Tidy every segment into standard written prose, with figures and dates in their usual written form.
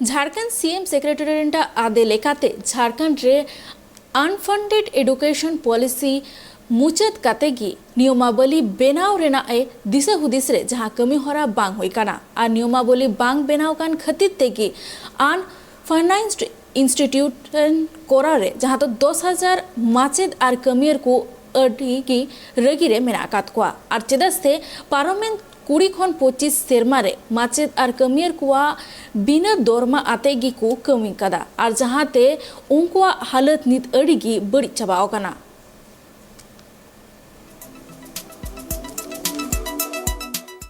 Jharkhand CM secretariat आदे लेकाते झारखंड रे unfunded education policy मुचाद काते गी नियमावली बेनाव रेना ए दिशा हुदिस रे जहां कमी होरा बांग होई काना और नियमावली बांग बेनाव कान खतिर तेगी अनफाइनेंस्ड इंस्टीट्यूशन कोरा रे जहां तो 10,000 माचेद और कमियर को अडी की रगिरे मेना कात कोआ और चेदस्ते पार्लियामेंट 20 खन 25 सेरमा रे माचेद और कमियर कुआ बिना दरमा आते गी को कमी कदा और जहांते उनकुआ हालत नित अडी गी बड़ी चबाओ कना।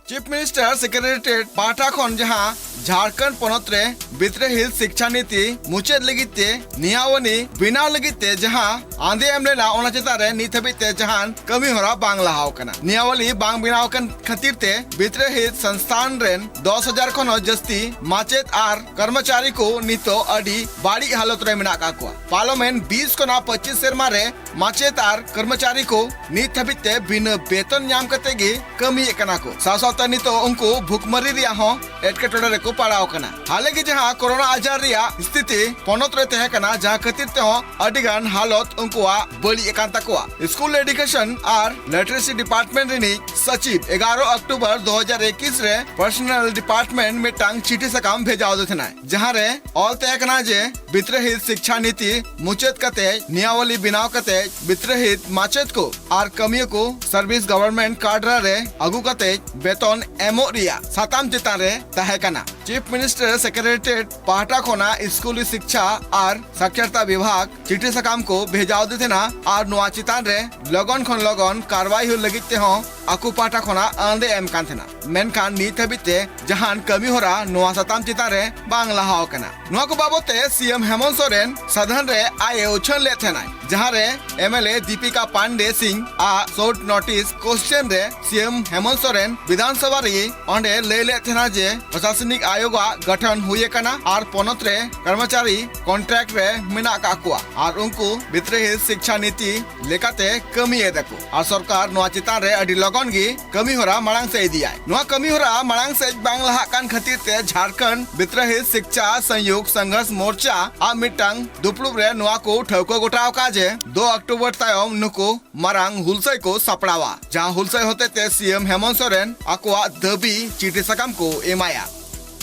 चीफ मिनिस्टर सेक्रेटेरिएट पाटा खन जहां झारखंड पनत रे बितरेहिल शिक्षा नीति मुचाद लगिते नियावनी बिनाव लगिते जहां आंदे एमलेना ओना चेतारे नित हबिते जहां कमी होरा बांग लहाव कना नियावली बांग बिनाव कन खातिर ते बितरेहिल संस्थान रेन 10,000 खन जस्ती माचेद आर कर्मचारी को नितो अडी बाड़ी हालत रे मेना का को पार्लियामेंट 20 कोना 25 सेरमा रे माचेद आर कर्मचारी को नित हबिते बिना वेतन नाम कते गे कमी एकना को सासावता नितो उनको भुखमरी रिया हो एटकेटोडे रे को पड़ाव कना हाले की जहां कोरोना आजार रिया स्थिति पनत रे तहे कना जहां खातिर ते हो अडिगान हालत उनकुआ बड़ी एकांत तकवा स्कूल एजुकेशन और लिटरेसी डिपार्टमेंट रिनी सचिव 11 अक्टूबर 2021 रे पर्सनल डिपार्टमेंट में टांग चिठी सकाम भेजाव देथना जहां रे ऑल तहे कना जे बितरेहित शिक्षा नीति मुचाद कते नियावली बिनाव कते बितरेहित माचेद को और कमियों को सर्विस गवर्नमेंट कार्ड रे अगु कते वेतन एमो रिया साताम चितान रे तहे कना चीफ मिनिस्टर सेक्रेटेरिएट पाटा खोना स्कूली शिक्षा और साक्षरता विभाग चिठी सकाम को भेजाव देना और नुआ चितान रे लगन खन लगन कार्रवाई हो लगिते हो आकु पाटा खोना आंदे एम कांथना मेनखान नीत हबिते जहान कमी होरा नुआ सताम चितान रे बांग लहाव कना नुआ को बाबते सीएम हेमंत सोरेन सदन रे आए उछन ले थेना जहां रे एमएलए दीपिका पांडे सिंह आ शॉर्ट नोटिस क्वेश्चन रे सीएम हेमंत सोरेन विधानसभा रे ओंडे ले थेना जे प्रशासनिक आयोग गठन हुए कना और पनत रे कर्मचारी कॉन्ट्रैक्ट रे मिना काकुआ और उनको बितरेहिल शिक्षा नीति लेकाते कमी एदको और सरकार नुआ चितान रे अडी लगन गी कमी होरा मांग से दिया नुआ कमी होरा मांग से बांग लहा कान खातिर ते झारखंड बितरेहिल शिक्षा संयुक्त संघर्ष मोर्चा आ मिटांग दुपड़ुब रे नुआ को ठौको गोटाव काजे 2 अक्टूबर तायम नुको मारांग हुलसई को सपड़ावा जहां हुलसई होते ते सीएम हेमंत सोरेन आकुआ दबी चिठी सकाम को एमाया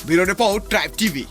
ब्यूरो रिपोर्ट ट्राइब टीवी।